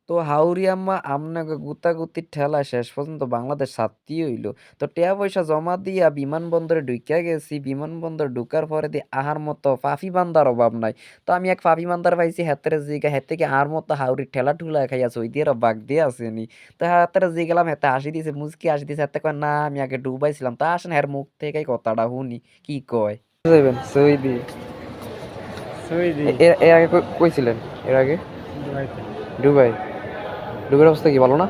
তো হাউরিয়াম্মা আমনাগো গুতাগুতির ঠেলায় শেষ পর্যন্ত বাংলাদেশ ছাড়তেই হইল। তো টেয়া পয়সা জমা দিয়া বিমানবন্দরে ঢুইকা গেছি। বিমানবন্দর ঢুকার পরে আহার মতো ফাফি বান্দার অভাব নাই। তো আমি এক ফাফি বান্দার পাইছি হেত্তেরে জিগা হেত্তে কি আর মতো হাউরির ঠেলা ঠুলা খাইয়া সৌদির বাগ দিয়ে আসেনি। তো হেত্তেরে জিগেলাম হেত্তে হাসি দিছে মুচকি হাসি দিছে হেত্তে কয় না আমি আগে ডুবাইছিলাম। তা আসেন হের মুখ থেকেই কথাটা শুনি কি কয়। যাইবেন সৌদি? সৌদি এর এর আগে কইছিলেন? এর আগে? দুবাইতে। দুবাই? দুবাইয়ের অবস্থা কি ভালো না?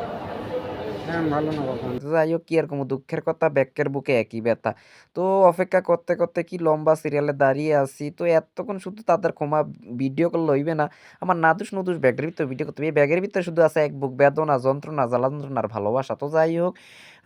হ্যাঁ, ভালো না কখন। যাই হোক কি আর কমু দুঃখের কথা ব্যাক্যের বুকে একই ব্যথা। তো অপেক্ষা করতে, করতে কি লম্বা সিরিয়ালে দাঁড়িয়ে আছি। তো এতক্ষণ শুধু তাদের ভিডিও করলে হইবে না। আমার নাদুস-নুদুস ব্যাগের ভিতরে ভিডিও করতে হবে। এই ব্যাগের ভিতরে শুধু আছে এক বুক বেদনা, যন্ত্রণা, জ্বালা-যন্ত্রণা আর ভালোবাসা। তো যাই হোক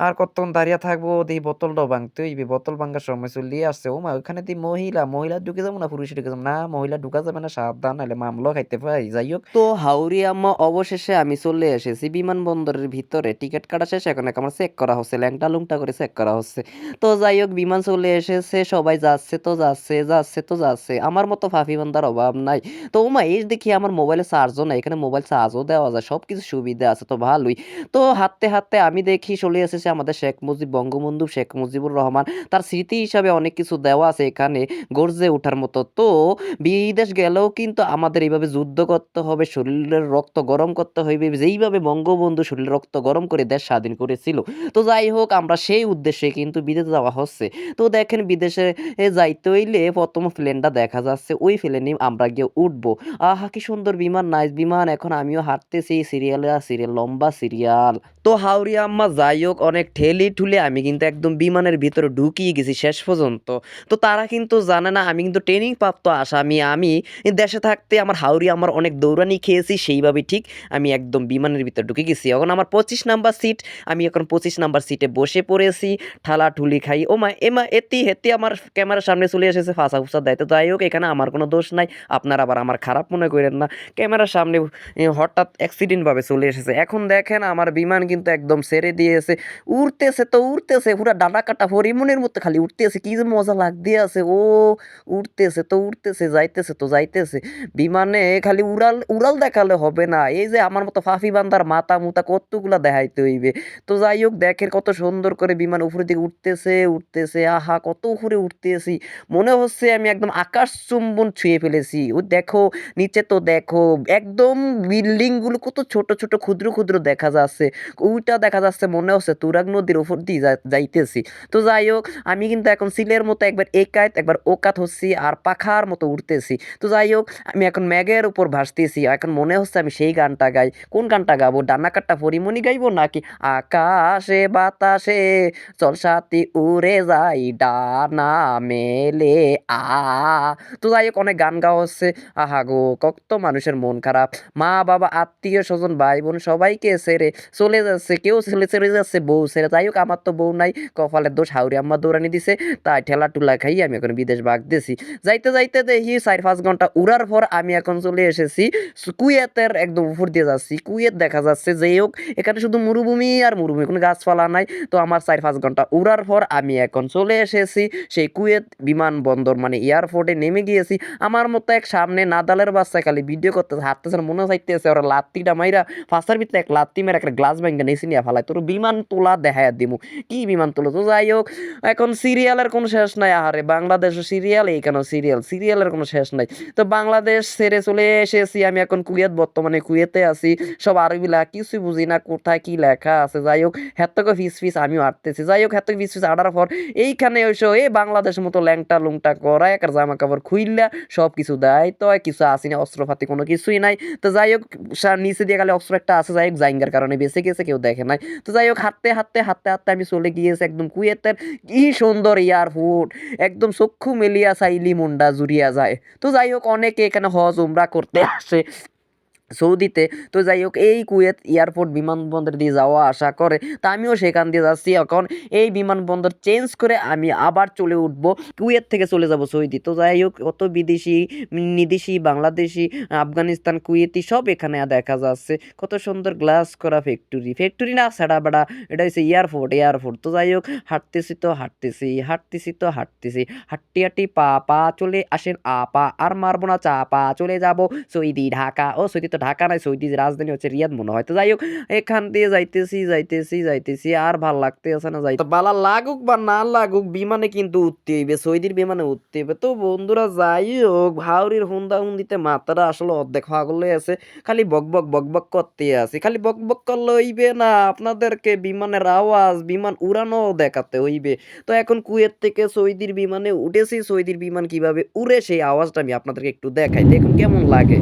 আর কতক্ষণ দাঁড়িয়ে থাকবো দেখি বোতলটাও ভাঙতে হইবে। বোতল ভাঙার সময় চলিয়ে আসছে। ওমা ওখানে দি মহিলা ঢুকে যাবো না পুরুষে ঢুকে যাবো? না মহিলা ঢুকা যাবে না সাবধান নাহলে মামলাও খাইতে পারি। যাই হোক তো হাউরি আম্মা অবশেষে আমি চলে এসেছি বিমানবন্দরের ভিতরে। টিকিট কাটা শেষ এখন আমার চেক করা হচ্ছে ল্যাংটা-লুংটা করে চেক করা হচ্ছে। তো যাই হোক বিমান চলে এসেছে সবাই যাচ্ছে। আমার মতো ফাঁকি বান্দার অভাব নাই। তো ওমা এই দেখি আমার মোবাইলে চার্জও নাই। এখানে মোবাইল চার্জও দেওয়া যায়। সবকিছু সুবিধা আছে তো ভালোই। তো হাঁটতে আমি দেখি চলে এসেছে আমাদের বঙ্গবন্ধু শেখ মুজিবুর রহমান। তার স্মৃতি হিসাবে অনেক কিছু দেওয়া আছে এখানে গর্জে ওঠার মতো। তো বিদেশ গেলেও কিন্তু আমাদের এইভাবে যুদ্ধ করতে হবে, শরীরের রক্ত গরম করতে হইবে। যেইভাবে বঙ্গবন্ধু শরীরের রক্ত গরম করে দেশ স্বাধীন করেছিল। তো যাই হোক আমরা সেই উদ্দেশ্যে কিন্তু বিদেশে যাওয়া হচ্ছে। তো দেখেন বিদেশে যাইতে হইলে প্রথম প্লেনটা দেখা যাচ্ছে। ওই প্লেনে আমরা গিয়ে উঠবো। আহা! কি সুন্দর বিমান, নাইস বিমান। এখন আমিও হাঁটতেছি সিরিয়াল, লম্বা সিরিয়াল। তো হাওড়িয়া আম্মা যাই হোক অনেক ঠেলে-ঠুলে আমি কিন্তু একদম বিমানের ভিতরে ঢুকিয়ে গেছি শেষ পর্যন্ত। তো তারা কিন্তু জানে না আমি কিন্তু ট্রেনিং প্রাপ্ত আসামি। আমি দেশে থাকতে আমার হাওড়ি আমার অনেক দৌড়ানি খেয়েছি সেইভাবে ঠিক আমি একদম বিমানের ভিতরে ঢুকে গেছি। এখন আমার ২৫ নাম্বার সিট, আমি এখন ২৫ নাম্বার সিটে বসে পড়েছি। ঠালাঠুলি খাই। ওমা! এমা! হেতি আমার ক্যামেরার সামনে চলে এসেছে ফাঁসা-ফুসা দেয়। তো যাই হোক এখানে আমার কোনো দোষ নাই। আপনারা আবার আমার খারাপ মনে কইরেন না। ক্যামেরার সামনে হঠাৎ অ্যাক্সিডেন্ট ভাবে চলে এসেছে। এখন দেখেন আমার বিমান কিন্তু একদম ছেড়ে দিয়েছে। উড়তেছে পুরা ডানা কাটা হরিমনের মতো খালি উড়তেছে। কি যে মজা লাগতে আছে। ও উড়তেছে, যাইতেছে। বিমানে খালি উড়াল দেখালে হবে না। এই যে আমার মতো ফাফি বান্দার মাথা-মুথা কতগুলা দেখাইতে হইবে। তো যাই হোক দেখেন কত সুন্দর করে বিমান উপরের দিকে উঠতেছে। আহা! কত উপরে উঠতেছি। মনে হচ্ছে আমি একদম আকাশ চুম্বন ছুঁয়ে ফেলেছি। ও দেখো, নিচে তো দেখো একদম বিল্ডিংগুলো কত ছোট, ক্ষুদ্র দেখা যাচ্ছে। ওইটা দেখা যাচ্ছে মনে হচ্ছে তুরাগ নদীর উপর দিয়ে যাইতেছি। তো যাই হোক আমি কিন্তু এখন সিলের মতো একবার একাত একবার ওকাত হচ্ছি আর পাখার মতো উড়তেছি। তো যাই হোক আমি এখন মেঘের উপর ভাসতেছি। এখন মনে হচ্ছে আমি সেই গানটা গাই। কোন গানটা গাবো? ডানা কাটা পরিমণি গাইবো নাকি আকাশে বাতাসে চল সাথী উড়ে যাই ডানা মেলে আ। তো যাই হোক অনেক গান গাওয়া হচ্ছে। আহা গো কত মানুষের মন খারাপ। মা-বাবা, আত্মীয়-স্বজন, ভাই-বোন সবাইকে ছেড়ে চলে যাচ্ছে। কেউ ছেড়ে যাচ্ছে বউ ছেড়ে। যাই হোক আমার তো বউ নাই। কপালের দোষ হাউরে আম্মা দৌড়ানি দিছে। তাই ঠেলা-টুলা খাইয়ে আমি এখন বিদেশ ভাগতেছি। যাইতে দেখি ৪-৫ ঘন্টা উড়ার পর আমি এখন চলে এসেছি কুয়েতের একদম উপর দিয়ে যাচ্ছি। কুয়েত দেখা যাচ্ছে। যাই হোক এখানে শুধু মরুভূমি আর মরুভূমি, কোনো গাছপালা নাই। তো আমার ৪-৫ ঘন্টা উড়ার পর আমি এখন চলে এসেছি সেই কুয়েত বিমানবন্দর মানে এয়ারপোর্টে নেমে গিয়েছি। আমার মতো এক সামনে নাদালের বাচ্চা খালি ভিডিও করতেছে, হাঁটতেছে না, মনে চাইতেছে ওরা লাত্তিটা মাইরা ফাঁসার ভিতরে এক লাত্তি মেরে একটা গ্লাস ভাঙ্গা নিচে নিয়ে ফেলায়। তোর বিমান তোলা দেখায় দিমু। কি বিমান তোলা? তো যাই হোক এখন সিরিয়ালের কোনো শেষ নাই। আহারে বাংলাদেশও সিরিয়াল, এইখানেও সিরিয়ালের কোনো শেষ নাই। তো বাংলাদেশ ছেড়ে চলে এসেছি আমি এখন কুয়েত, বর্তমানে কুয়েতে আছি। সব আরবি লেখা কিছুই বুঝি না কোথায় কি লেখা আছে। যাই হোক হেত্তকে ফিস আমিও আটতেছি। যাই হোক হেত্তকে ফিস আটার পর এইখানে ওইসব এই বাংলাদেশের মতো ল্যাংটা লুংটা করা এক জামা কাপড় খুইল্লা সব কিছু দেয়। তো কিছু আসি না, অস্ত্রপাতি কোনো কিছুই নাই। তো যাই হোক নিচে দিয়ে গেলে অস্ত্র একটা আছে। যাই হোক জাইঙ্গার কারণে বেঁচে গেছে, কেউ দেখে নাই। তো যাই হোক হাঁটতে আমি চলে গিয়েছি একদম কুয়েতের। কি সুন্দর এয়ারপোর্ট, একদম চক্ষু মেলিয়া চাইলি মুন্ডা জুড়িয়া যায়। তো যাই হোক অনেকে এখানে হজ উমরা করতে আসে সৌদিতে। তো যাই হোক এই কুয়েত এয়ারপোর্ট বিমানবন্দর দিয়ে যাওয়া আসা করে। তা আমিও সেখান দিয়ে যাচ্ছি। এখন এই বিমানবন্দর চেঞ্জ করে আমি আবার চলে উঠবো কুয়েত থেকে চলে যাব সৌদি। তো যাই হোক কত বিদেশি, নিদেশি, বাংলাদেশি, আফগানিস্তান, কুয়েতি সব এখানে দেখা যাচ্ছে। কত সুন্দর গ্লাস করা ফ্যাক্টরি না ছাড়া বেড়া, এটা হচ্ছে এয়ারপোর্ট। তো যাই হোক হাঁটতেছি। হাঁট্টি পা চলে আসেন আপা আর মারবো না চাপা চলে যাব সৌদি ঢাকা। ও সৌদি তো তো ঢাকা নাই, সৌদি রাজধানী হচ্ছে রিয়াদ মনে হয়। তো যাই হোক এখান দিয়ে যাইতেছি আর ভাল লাগতেছে না যাইতে। বালা লাগুক বা না লাগুক বিমানে কিন্তু উঠতে হইবে, সৌদির বিমানে উঠতে হইবে। তো বন্ধুরা যাই হোক হাওড়ির হুন্দাহুন্দিতে মাথাটা আসলে অর্ধেক পাগল হয়ে আছে, খালি বকবক করতে আছে। খালি বকবক করলে হইবে না, আপনাদেরকে বিমানের আওয়াজ বিমান উড়ানো দেখাতে হইবে। তো এখন কুয়েত থেকে সৌদির বিমানে উঠেছি, সৌদির বিমান কিভাবে উড়ে সেই আওয়াজটা আমি আপনাদেরকে একটু দেখাই, দেখুন কেমন লাগে।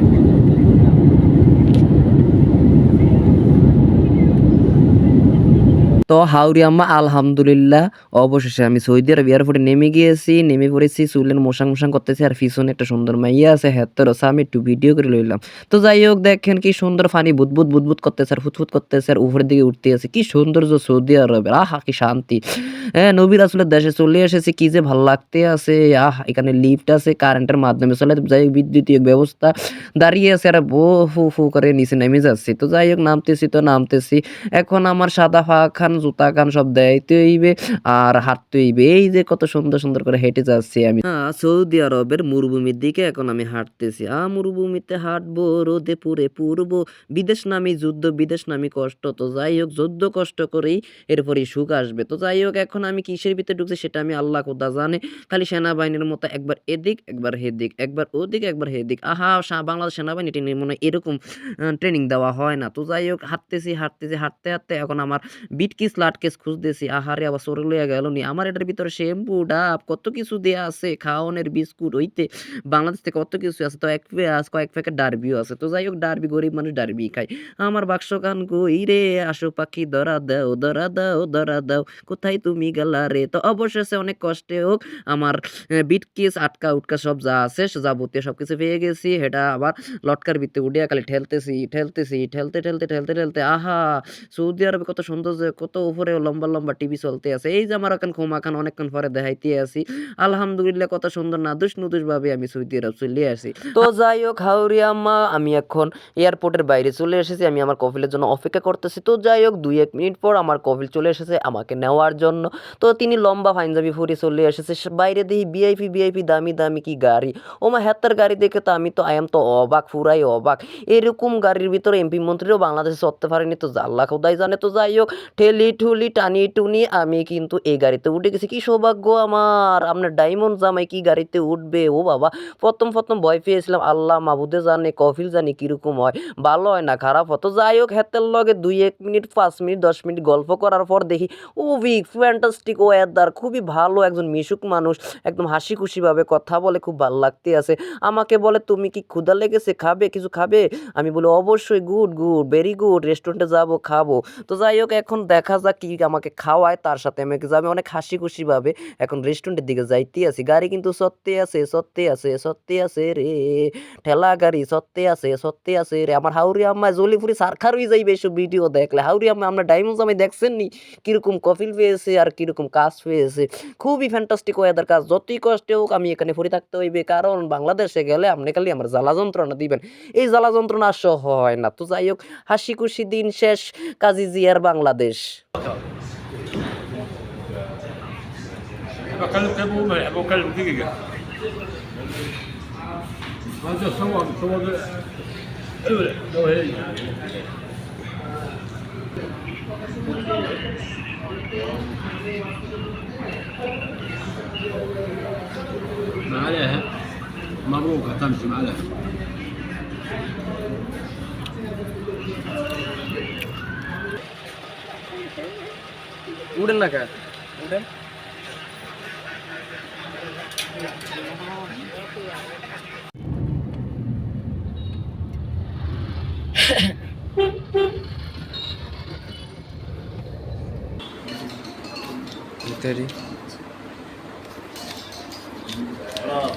তো হাওড়ি আম্মা আলহামদুলিল্লাহ অবশেষে আমি সৌদি আরব এয়ারপোর্টে নেমে গিয়েছি, নেমে পড়েছি, চুলের মোশাং করতেছি আর পিছনে একটা সুন্দর মাইয়া আছে হেত্তর আমি একটু ভিডিও করে লইলাম। তো যাই হোক দেখেন কি সুন্দর ফানি বুদবুদ করতেছে আর ফুটফুট করতেছে আর উপরের দিকে উঠতে আছে, কি সৌন্দর্য সৌদি আরবের, আহা কি শান্তি। হ্যাঁ নবী রাসূলের দেশে চলে এসেছি, কি যে ভাল লাগতে আছে। এখানে লিফট আছে, কারেন্টের মাধ্যমে চলে, যাই হোক বিদ্যুতীয় ব্যবস্থা, দাঁড়িয়ে আছে আর ফু ফু করে নিচে নেমে যাচ্ছি। তো যাই হোক নামতেছি। এখন আমার সাদা খান জুতা খান সব দেখাইতে হইবে আর হাঁটতে হইবে। এই যে কত সুন্দর করে হেঁটে যাচ্ছি আমি সৌদি আরবের মরুভূমির দিকে এখন আমি হাঁটতেছি। মরুভূমিতে হাঁটবো, রোদে পুড়ে পুড়বো, বিদেশ নামি যুদ্ধ, বিদেশ নামি কষ্ট। তো যাই হোক যুদ্ধ কষ্ট করেই এরপরই সুখ আসবে। তো যাই হোক এখন আমি কিসের ভিতরে ঢুকছি সেটা আমি আল্লাহ খোদা জানে। খালি সেনাবাহিনীর মতো একবার এদিক একবার হেদিক, একবার ওদিক একবার হেদিক। বাংলাদেশ সেনাবাহিনী মনে হয় এরকম ট্রেনিং দেওয়া হয় না। তো যাই হোক হাঁটতে এখন আমার বিটকিস লাটকেস খুঁজতেছি। আহারে আবার সরে লইয়া গেল নি। আমার এটার ভিতরে শ্যাম্পু ডাব কত কিছু দেয়া আছে, খাওয়ানোর বিস্কুট হইতে বাংলাদেশ থেকে কত কিছু আছে। তো কয়েক প্যাকেট ডারবিও আছে। তো যাই হোক ডারবি গরিব মানুষ ডারবি খায়। আমার বাক্স কান কই রে, আসো পাখি ধরা দাও কোথায় তুমি গেলা রে। তো অবশেষে অনেক কষ্টে হোক আমার বিটকিস আটকা উটকা সব যা আছে যাবতীয় সবকিছু পেয়ে গেছি। এটা আবার লটকার ভিতরে উঠিয়া খালি ঠেলতে আহা সৌদি আরবে কত সুন্দর যে কত উপরে লম্বা টিভি চলতে আছে। এই যে আমার এখন ক্ষমা খান অনেকক্ষণ পরে দেখাইতে আসি। আলহামদুলিল্লাহ কত সুন্দর নাদুস ভাবে আমি সৌদি আরব চলে আসি। তো যাই হোক হাওড়ি আম্মা আমি এখন এয়ারপোর্টের বাইরে চলে এসেছি, আমি আমার কফিলের জন্য অপেক্ষা করতেছি। তো যাই হোক 2-1 মিনিট পর আমার কফিল চলে এসেছে আমাকে নেওয়ার জন্য। তো তিনি লম্বা পাঞ্জাবি পরে চলে এসেছে, বাইরে দেখি ভিআইপি দামি কি গাড়ি। ওমা হেত্তার গাড়ি দেখে তো আমি তো তো অবাক, পুরাই অবাক। এরকম গাড়ির ভিতরে এমপি মন্ত্রীরাও বাংলাদেশে চড়তে পারেনি, তো আল্লাহ খোদাই জানে। তো যাই হোক ঠেলি ঠুলি টানি টুনি আমি কিন্তু এই গাড়িতে উঠে গেছি। কি সৌভাগ্য আমার, আপনার ডায়মন্ড জামাই কি গাড়িতে উঠবে। ও বাবা প্রথম ভয় পেয়েছিলাম, আল্লাহ মাবুদে জানে কফিল জানি কিরকম হয়, ভালো হয় না খারাপ হয়। তো যাই হোক হেতের লগে 2-1 মিনিট 5 মিনিট 10 মিনিট গল্প করার পর দেখি ফ্যান্টাস্টিক ওয়েদার, খুবই ভালো একজন মিশুক মানুষ, একদম হাসি খুশি ভাবে কথা বলে, খুব ভালো লাগতে আছে। আমাকে বলে তুমি কি ক্ষুধা লেগেছে, কিছু খাবে? আমি বলি অবশ্যই, গুড ভেরি গুড, রেস্টুরেন্টে যাবো খাবো। তো যাই হোক এখন দেখা যাক কি আমাকে খাওয়ায়, তার সাথে আমাকে যাবে অনেক হাসি খুশি ভাবে এখন রেস্টুরেন্টের দিকে যাইতে আছি। গাড়ি কিন্তু সত্যি আছে রে, ঠেলা গাড়ি সত্যি আছে রে। আমার হাউরি আম্মা জলিপুরি সারখার হয়ে যাইবে এসব ভিডিও দেখলে। হাউরি আম্মা আমরা ডায়মন্ড জামাই দেখছেন নি কিরকম কফিল পেয়েছে আর কিরকম কাজ পেয়েছে, খুবই ফ্যান্টাস্টিক ওয়েদার। কাজ যতই কষ্টে হোক আমি এখানে পড়ে থাকতে হইবে, কারণ বাংলাদেশে গেলে আপনি খালি আমার জ্বালা যন্ত্রণা দিবেন, এই জ্বালা যন্ত্রণা সহ হয় না। তো যাই হোক হাসি খুশি দিন শেষ, কাজী জিয়ার বাংলাদেশ। بكلم ابو بكلم دقيقة. هذا صور لو هي ما عليها مبروكة تمشي ما عليها. উড়েন না কা উড়েন। ভিতরে हाँ